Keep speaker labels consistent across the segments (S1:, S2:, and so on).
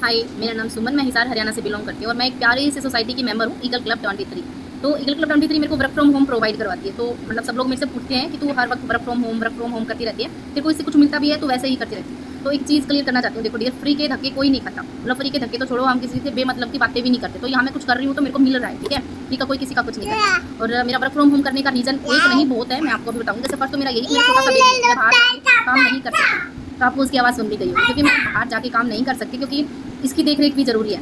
S1: हाय, मेरा नाम सुमन, मैं हिसार हरियाणा से बिलोंग करती हूँ और मैं एक प्यारी सी सोसाइटी की मेंबर हूँ, ईगल क्लब 23। तो ईगल क्लब 23 मेरे को वर्क फ्रॉम होम प्रोवाइड करवाती है। तो मतलब सब लोग मेरे से पूछते हैं कि तू हर वक्त वर्क फ्रॉम होम करती रहती है, तेरे को इससे कुछ मिलता भी है तो वैसे ही करती रहती है। तो एक चीज़ क्लियर करना चाहती हूँ, देखो डियर, फ्री के धक्के कोई नहीं खाता। मतलब फ्री के धक्के तो छोड़ो, हम किसी से बेमतलब की बातें भी नहीं करते। तो यहाँ मैं कुछ कर रही हूँ तो मेरे को मिल रहा है, ठीक है। फ्री का कोई किसी का कुछ नहीं करता। और मेरा वर्क फ्रॉम होम करने का रीज़न एक नहीं बहुत है, मैं आपको भी बताऊँगी। जैसे फर्स्ट तो मेरा यही, मेरा छोटा सा बेबी है, मैं बाहर काम नहीं कर सकती। तो आपको उसकी आवाज़ सुन भी गई होगी, क्योंकि मैं बाहर जाके काम नहीं कर सकती, क्योंकि इसकी देख रेख भी ज़रूरी है।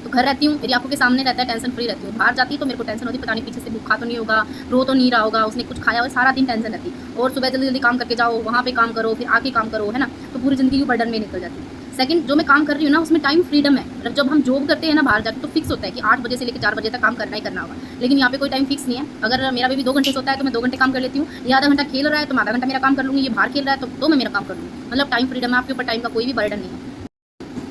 S1: तो घर रहती हूँ, मेरी आंखों के सामने रहता है, टेंशन फ्री रहती हूँ। बाहर जाती तो मेरे को टेंशन होती, पता नहीं पीछे से भूखा तो नहीं होगा, रो तो नहीं रहा होगा, उसने कुछ खाया हो, सारा दिन टेंशन रहती। और सुबह जल्दी जल्दी काम करके जाओ, वहाँ पे काम करो, फिर आके काम करो, है ना। तो पूरी ज़िंदगी बर्डन में निकल जाती है। सेकंड, जो मैं काम कर रही हूँ ना, उसमें टाइम फ्रीडम है। मतलब जब हम जॉब करते हैं ना बाहर जाकर, तो फिक्स होता है कि 8 बजे से लेकर 4 बजे तक काम करना ही करना होगा। लेकिन यहाँ पे कोई टाइम फिक्स नहीं है। अगर मेरा बेबी 2 घंटे सोता है तो मैं 2 घंटे काम कर लेती हूँ, या आधा घंटा खेल रहा है तो मैं आधा घंटा मेरा काम कर लूँगी, ये बाहर खेल रहा है तो मैं मेरा काम कर लूँगी। मतलब टाइम फ्रीडम है, आपके ऊपर टाइम का कोई भी बर्डन नहीं है।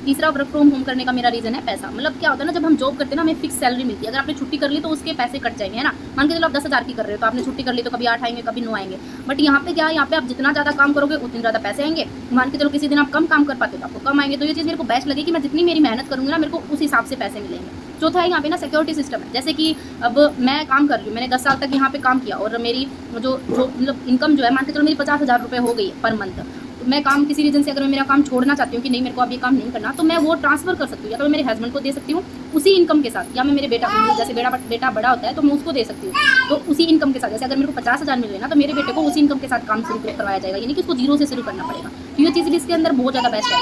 S1: तीसरा वर्क फ्रॉम होम करने का मेरा रीज़न है पैसा। मतलब क्या होता है ना, जब हम जॉब करते हैं ना, हमें फिक्स सैलरी मिलती है। अगर आपने छुट्टी कर ली तो उसके पैसे कट जाएंगे, है ना। मान के चलो आप 10,000 की कर रहे हो, तो आपने छुट्टी कर ली तो कभी 8 आएंगे, कभी 9 आएंगे। बट यहाँ पे क्या है, यहाँ पे आप जितना ज़्यादा काम करोगे उतने ज़्यादा पैसे आएंगे। मान के चलो किसी दिन आप कम काम कर पाते हो तो आपको कम आएंगे। तो ये चीज़ मेरे को बेस्ट लगी कि मैं जितनी मेरी मेहनत करूँगी ना, मेरे को उस हिसाब से पैसे मिलेंगे। चौथा है यहाँ पे ना सिक्योरिटी सिस्टम है। जैसे कि अब मैं काम कर रही हूँ, मैंने 10 साल तक यहाँ पे काम किया, और मेरी जो जो मतलब इनकम जो है, मान के चलो मेरी 50,000 रुपये हो गई है पर मंथ। तो मैं काम किसी रीजन से अगर मैं मेरा काम छोड़ना चाहती हूँ कि नहीं मेरे को अब ये काम नहीं करना, तो मैं वो ट्रांसफर कर सकती हूँ। या तो मैं मेरे हस्बैंड को दे सकती हूँ उसी इनकम के साथ, या मैं मेरे बेटा को, जैसे बेटा बड़ा होता है तो मैं उसको दे सकती हूँ। तो उसी इनकम के साथ, जैसे अगर मेरे को 50,000 मिल रहे ना, तो मेरे बेटे को उसी इनकम के साथ काम शुरू करवाया जाएगा, यानी कि उसको जीरो से शुरू करना पड़ेगा। तो ये चीज़ भी इसके अंदर बहुत ज़्यादा बेस्ट है।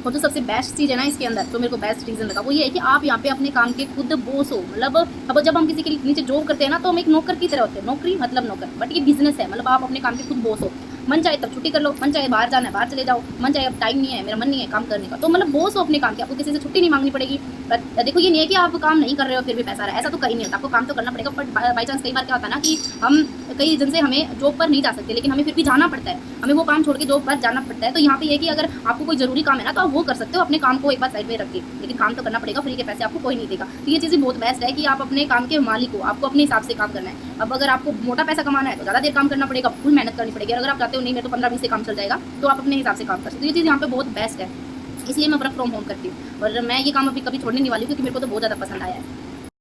S1: और जो सबसे बेस्ट चीज़ है ना इसके अंदर, जो मेरे को बेस्ट रीज़न लगा, वो ये है कि आप यहाँ पे अपने काम के खुद बॉस हो। मतलब अब जब हम किसी के नीचे जॉब करते हैं ना, तो हम एक नौकर की तरह होते हैं। नौकरी मतलब नौकर, बट ये बिजनेस है। मतलब आप अपने काम के खुद बॉस हो। मन चाहे तब छुट्टी कर लो, मन चाहे बाहर जाना है बाहर चले जाओ, मन चाहे अब टाइम नहीं है, मेरा मन नहीं है काम करने का, तो मतलब बॉस हो अपने काम की, आपको किसी से छुट्टी नहीं मांगनी पड़ेगी। देखो ये नहीं है कि आप काम नहीं कर रहे हो फिर भी पैसा आ रहा है, ऐसा तो कहीं नहीं होता। आपको काम तो करना पड़ेगा। बट बाई चांस कई बार क्या होता है ना कि हम कई रीजन से हमें जॉब पर नहीं जा सकते, लेकिन हमें फिर भी जाना पड़ता है, हमें वो काम छोड़ के जॉब पर जाना पड़ता है। तो यहाँ पे ये कि अगर आपको कोई जरूरी काम है ना, तो आप वो कर सकते हो अपने काम को एक बार साइड में रख के, लेकिन काम तो करना पड़ेगा। फ्री के पैसे आपको कोई नहीं देगा। तो ये चीज़ें बहुत बेस्ट है कि आप अपने काम के मालिक हो, आपको अपने हिसाब से काम करना है। अब अगर आपको मोटा पैसा कमाना है तो ज़्यादा देर काम करना पड़ेगा, फुल मेहनत करनी पड़ेगी। अगर आप चाहते हो नहीं मेरे तो 15-20 से काम चल जाएगा, तो आप अपने हिसाब से काम कर सकते हो। ये चीज़ यहाँ पे बहुत बेस्ट है, इसलिए मैं वर्क फ्रॉम होम करती हूँ। और मैं ये काम अभी कभी छोड़ने नहीं वाली हूँ, क्योंकि मेरे को तो बहुत ज़्यादा पसंद आया है।